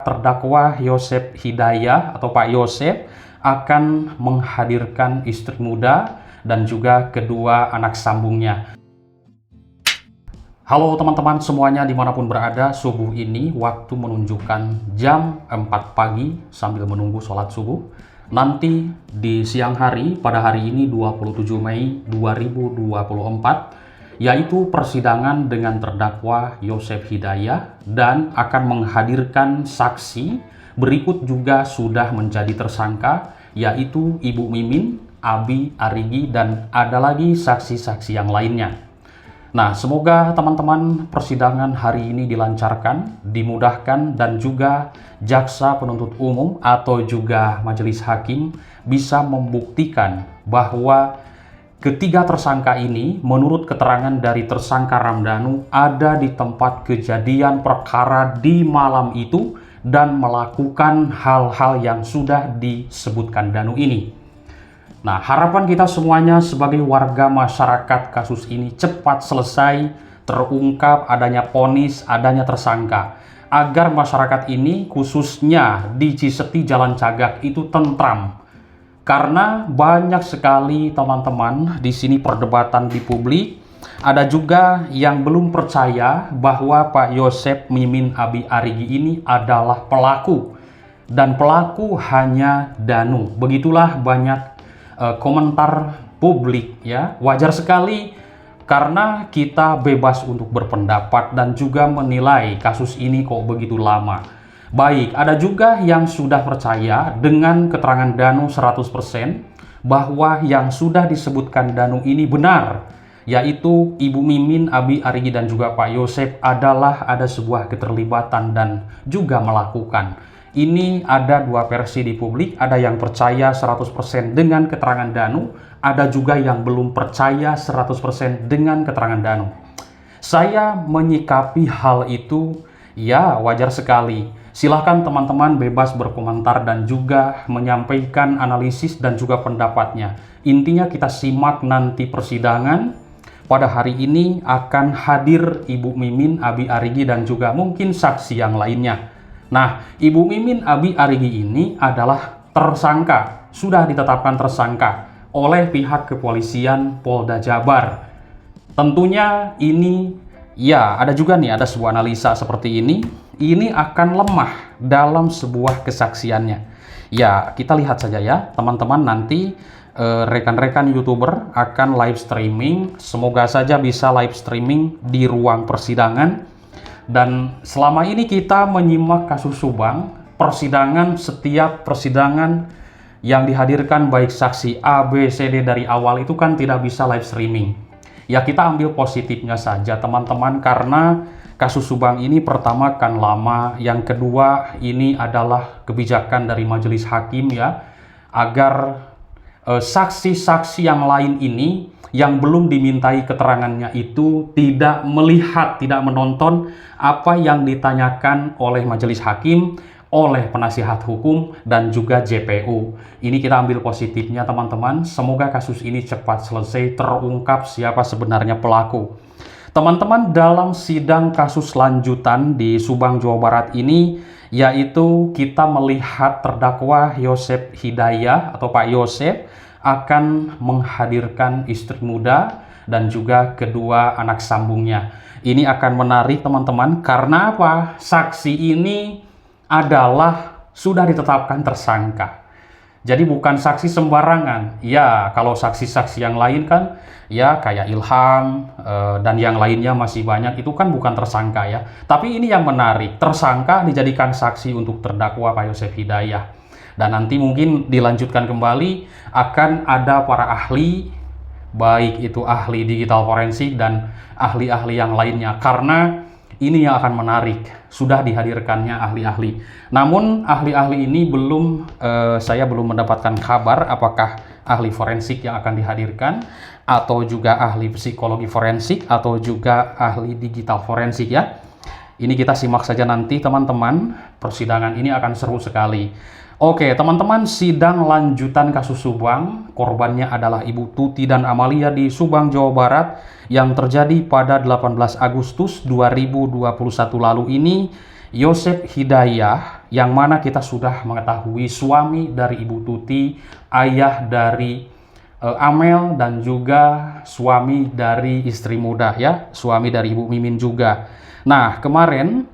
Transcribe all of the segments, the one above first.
Terdakwa Yosef Hidayah atau Pak Yosef akan menghadirkan istri muda dan juga kedua anak sambungnya. Halo teman-teman semuanya dimanapun berada, subuh ini waktu menunjukkan jam 4 pagi sambil menunggu sholat subuh. Nanti di siang hari pada hari ini 27 Mei 2024 yaitu persidangan dengan terdakwa Yosef Hidayah dan akan menghadirkan saksi. Berikut juga sudah menjadi tersangka yaitu Ibu Mimin, Abi Arigi, dan ada lagi saksi-saksi yang lainnya. Nah, semoga teman-teman persidangan hari ini dilancarkan, dimudahkan, dan juga jaksa penuntut umum atau juga majelis hakim bisa membuktikan bahwa ketiga tersangka ini menurut keterangan dari tersangka Ramdhanu ada di tempat kejadian perkara di malam itu dan melakukan hal-hal yang sudah disebutkan Danu ini. Nah, harapan kita semuanya sebagai warga masyarakat kasus ini cepat selesai, terungkap adanya vonis, adanya tersangka, agar masyarakat ini khususnya di Ciseti Jalan Cagak itu tentram. Karena banyak sekali teman-teman di sini perdebatan di publik, ada juga yang belum percaya bahwa Pak Yosef Mimin Abi Arigi ini adalah pelaku dan pelaku hanya Danu. Begitulah banyak komentar publik ya. Wajar sekali karena kita bebas untuk berpendapat dan juga menilai kasus ini kok begitu lama. Baik, ada juga yang sudah percaya dengan keterangan Danu 100% bahwa yang sudah disebutkan Danu ini benar, yaitu Ibu Mimin, Abi Arigi, dan juga Pak Yosef adalah ada sebuah keterlibatan dan juga melakukan. Ini ada dua versi di publik, ada yang percaya 100% dengan keterangan Danu, ada juga yang belum percaya 100% dengan keterangan Danu. Saya menyikapi hal itu, ya wajar sekali. Silahkan teman-teman bebas berkomentar dan juga menyampaikan analisis dan juga pendapatnya. Intinya kita simak nanti persidangan. Pada hari ini akan hadir Ibu Mimin, Abi Arigi, dan juga mungkin saksi yang lainnya. Nah, Ibu Mimin, Abi Arigi ini adalah tersangka, sudah ditetapkan tersangka oleh pihak kepolisian Polda Jabar. Tentunya ini, ya ada juga nih, ada sebuah analisa seperti ini akan lemah dalam sebuah kesaksiannya. Ya, kita lihat saja ya, teman-teman nanti rekan-rekan YouTuber akan live streaming. Semoga saja bisa live streaming di ruang persidangan. Dan selama ini kita menyimak kasus Subang, persidangan, setiap persidangan yang dihadirkan baik saksi A, B, C, D dari awal itu kan tidak bisa live streaming. Ya kita ambil positifnya saja teman-teman, karena kasus Subang ini pertama kan lama, yang kedua ini adalah kebijakan dari majelis hakim ya, agar saksi-saksi yang lain ini yang belum dimintai keterangannya itu tidak melihat, tidak menonton apa yang ditanyakan oleh majelis hakim, oleh penasihat hukum, dan juga JPU. Ini kita ambil positifnya teman-teman. Semoga kasus ini cepat selesai, terungkap siapa sebenarnya pelaku. Teman-teman, dalam sidang kasus lanjutan di Subang, Jawa Barat ini, yaitu kita melihat terdakwa Yosef Hidayah atau Pak Yosef akan menghadirkan istri muda dan juga kedua anak sambungnya. Ini akan menarik teman-teman, karena apa? Saksi ini adalah sudah ditetapkan tersangka. Jadi bukan saksi sembarangan. Ya, kalau saksi-saksi yang lain kan ya kayak Ilham dan yang lainnya masih banyak, itu kan bukan tersangka ya. Tapi ini yang menarik, tersangka dijadikan saksi untuk terdakwa Pak Yosef Hidayah. Dan nanti mungkin dilanjutkan kembali akan ada para ahli, baik itu ahli digital forensik dan ahli-ahli yang lainnya, karena ini yang akan menarik, sudah dihadirkannya ahli-ahli. Namun ahli-ahli ini saya belum mendapatkan kabar apakah ahli forensik yang akan dihadirkan, atau juga ahli psikologi forensik, atau juga ahli digital forensik ya. Ini kita simak saja nanti teman-teman, persidangan ini akan seru sekali. Oke teman-teman, sidang lanjutan kasus Subang, korbannya adalah Ibu Tuti dan Amalia di Subang, Jawa Barat, yang terjadi pada 18 Agustus 2021 lalu ini. Yosef Hidayah yang mana kita sudah mengetahui suami dari Ibu Tuti, ayah dari Amel, dan juga suami dari istri muda ya, suami dari Ibu Mimin juga. Nah, kemarin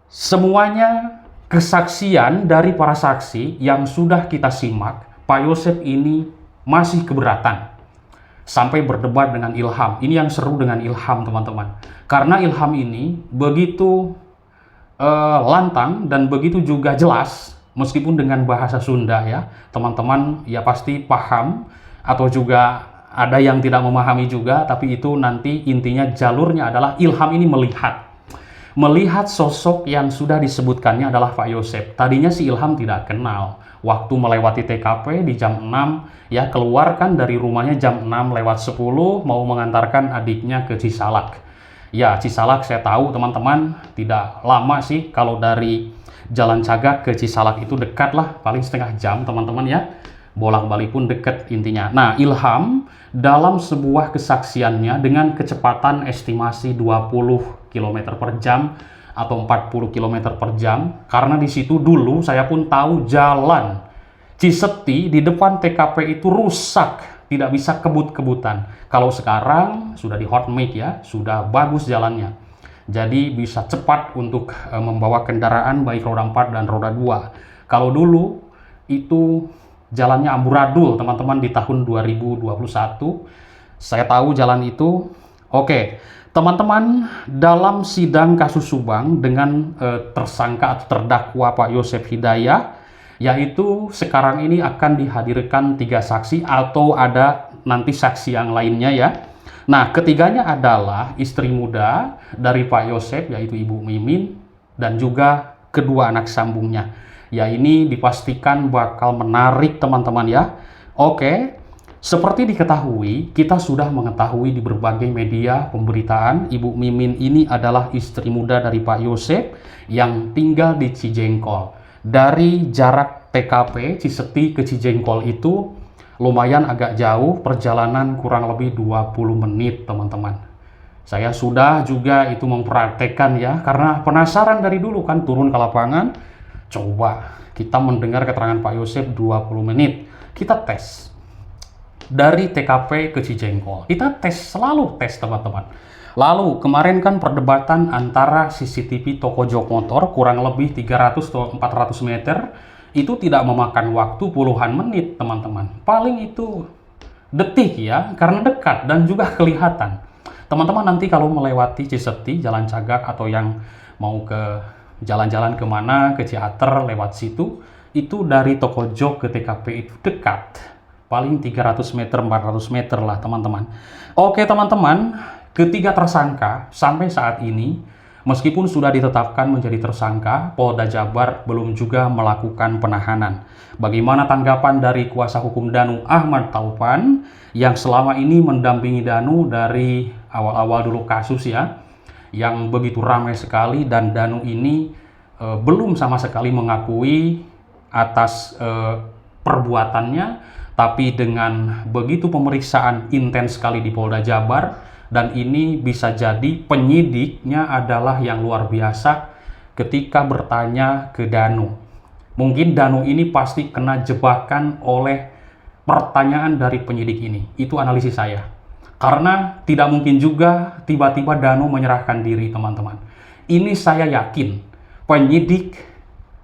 semuanya kesaksian dari para saksi yang sudah kita simak, Pak Yosef ini masih keberatan sampai berdebat dengan Ilham. Ini yang seru dengan Ilham, teman-teman. Karena Ilham ini begitu lantang dan begitu juga jelas, meskipun dengan bahasa Sunda ya, teman-teman ya pasti paham, atau juga ada yang tidak memahami juga, tapi itu nanti intinya jalurnya adalah Ilham ini melihat sosok yang sudah disebutkannya adalah Pak Yosef. Tadinya si Ilham tidak kenal. Waktu melewati TKP di jam 6, ya keluarkan dari rumahnya jam 6:10, mau mengantarkan adiknya ke Cisalak. Ya, Cisalak saya tahu teman-teman, tidak lama sih, kalau dari Jalan Cagak ke Cisalak itu dekat lah, paling setengah jam teman-teman ya. Bolak-balik pun dekat intinya. Nah, Ilham dalam sebuah kesaksiannya dengan kecepatan estimasi 20 km per jam atau 40 km per jam, karena di situ dulu saya pun tahu jalan Ciseti di depan TKP itu rusak, tidak bisa kebut-kebutan. Kalau sekarang sudah di hot mix ya, sudah bagus jalannya. Jadi bisa cepat untuk membawa kendaraan baik roda 4 dan roda 2. Kalau dulu itu jalannya amburadul teman-teman di tahun 2021. Saya tahu jalan itu. Oke, teman-teman, dalam sidang kasus Subang dengan tersangka atau terdakwa Pak Yosef Hidayah, yaitu sekarang ini akan dihadirkan 3 saksi atau ada nanti saksi yang lainnya ya. Nah, ketiganya adalah istri muda dari Pak Yosef, yaitu Ibu Mimin, dan juga kedua anak sambungnya. Ya, ini dipastikan bakal menarik teman-teman ya. Oke, seperti diketahui, kita sudah mengetahui di berbagai media pemberitaan, Ibu Mimin ini adalah istri muda dari Pak Yosef yang tinggal di Cijengkol. Dari jarak TKP Ciseti ke Cijengkol itu lumayan agak jauh, perjalanan kurang lebih 20 menit teman-teman. Saya sudah juga itu mempraktekkan ya, karena penasaran dari dulu kan, turun ke lapangan, coba kita mendengar keterangan Pak Yosef 20 menit. Kita tes dari TKP ke Cijengkol, kita tes, selalu tes teman-teman. Lalu kemarin kan perdebatan antara CCTV toko jok motor kurang lebih 300 atau 400 meter, itu tidak memakan waktu puluhan menit teman-teman, paling itu detik ya, karena dekat dan juga kelihatan. Teman-teman nanti kalau melewati Ciseti, Jalan Cagak, atau yang mau ke jalan-jalan kemana, ke Ciater lewat situ, itu dari toko jok ke TKP itu dekat, paling 300 meter 400 meter lah teman-teman. Oke teman-teman, ketiga tersangka sampai saat ini meskipun sudah ditetapkan menjadi tersangka, Polda Jabar belum juga melakukan penahanan. Bagaimana tanggapan dari kuasa hukum Danu, Ahmad Taufan, yang selama ini mendampingi Danu dari awal-awal dulu kasus ya, yang begitu ramai sekali, dan Danu ini belum sama sekali mengakui atas perbuatannya, tapi dengan begitu pemeriksaan intens sekali di Polda Jabar. Dan ini bisa jadi penyidiknya adalah yang luar biasa ketika bertanya ke Danu. Mungkin Danu ini pasti kena jebakan oleh pertanyaan dari penyidik ini. Itu analisis saya. Karena tidak mungkin juga tiba-tiba Danu menyerahkan diri teman-teman. Ini saya yakin penyidik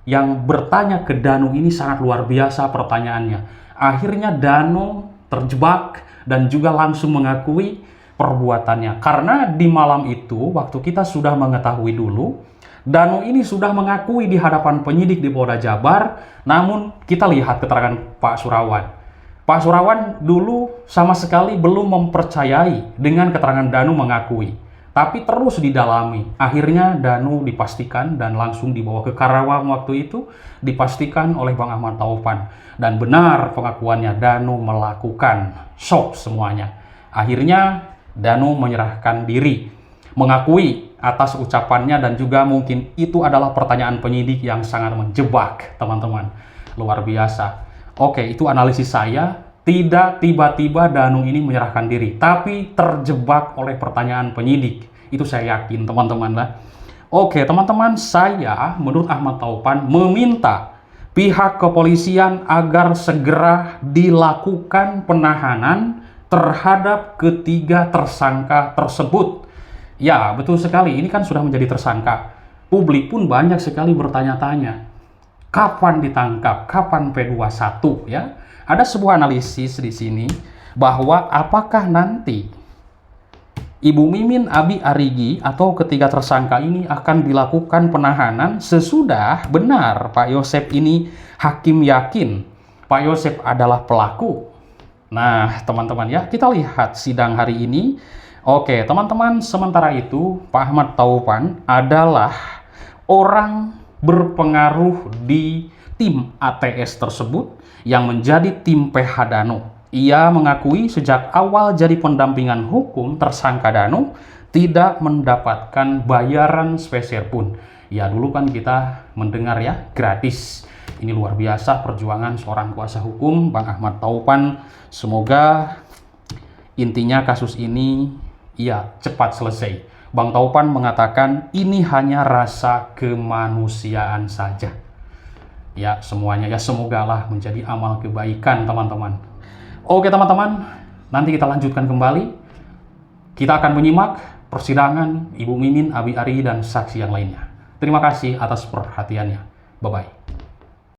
yang bertanya ke Danu ini sangat luar biasa pertanyaannya. Akhirnya Danu terjebak dan juga langsung mengakui perbuatannya. Karena di malam itu, waktu kita sudah mengetahui dulu, Danu ini sudah mengakui di hadapan penyidik di Polda Jabar, namun kita lihat keterangan Pak Surawan. Pak Surawan dulu sama sekali belum mempercayai dengan keterangan Danu mengakui, tapi terus didalami. Akhirnya Danu dipastikan dan langsung dibawa ke Karawang waktu itu, dipastikan oleh Bang Ahmad Taufan. Dan benar pengakuannya, Danu melakukan, shock semuanya. Akhirnya Danu menyerahkan diri, mengakui atas ucapannya, dan juga mungkin itu adalah pertanyaan penyidik yang sangat menjebak teman-teman. Luar biasa. Oke, itu analisis saya. Tidak tiba-tiba Danu ini menyerahkan diri, tapi terjebak oleh pertanyaan penyidik. Itu saya yakin teman-teman lah. Oke, teman-teman, saya menurut Ahmad Taufan meminta pihak kepolisian agar segera dilakukan penahanan terhadap ketiga tersangka tersebut. Ya, betul sekali. Ini kan sudah menjadi tersangka. Publik pun banyak sekali bertanya-tanya, kapan ditangkap, kapan P21 ya? Ada sebuah analisis di sini bahwa apakah nanti Ibu Mimin Abi Arigi atau ketiga tersangka ini akan dilakukan penahanan sesudah benar Pak Yosep ini hakim yakin Pak Yosep adalah pelaku. Nah, teman-teman ya, kita lihat sidang hari ini. Oke, teman-teman, sementara itu Pak Ahmad Taufan adalah orang berpengaruh di tim ATS tersebut yang menjadi tim PH Dano. Ia mengakui sejak awal jadi pendampingan hukum tersangka Dano tidak mendapatkan bayaran sepeser pun. Ya, dulu kan kita mendengar ya, gratis. Ini luar biasa perjuangan seorang kuasa hukum Bang Ahmad Taufan. Semoga intinya kasus ini ya cepat selesai. Bang Taufan mengatakan ini hanya rasa kemanusiaan saja. Ya, semuanya ya semogalah menjadi amal kebaikan, teman-teman. Oke, teman-teman, nanti kita lanjutkan kembali. Kita akan menyimak persidangan Ibu Mimin Abi Arigi dan saksi yang lainnya. Terima kasih atas perhatiannya. Bye-bye.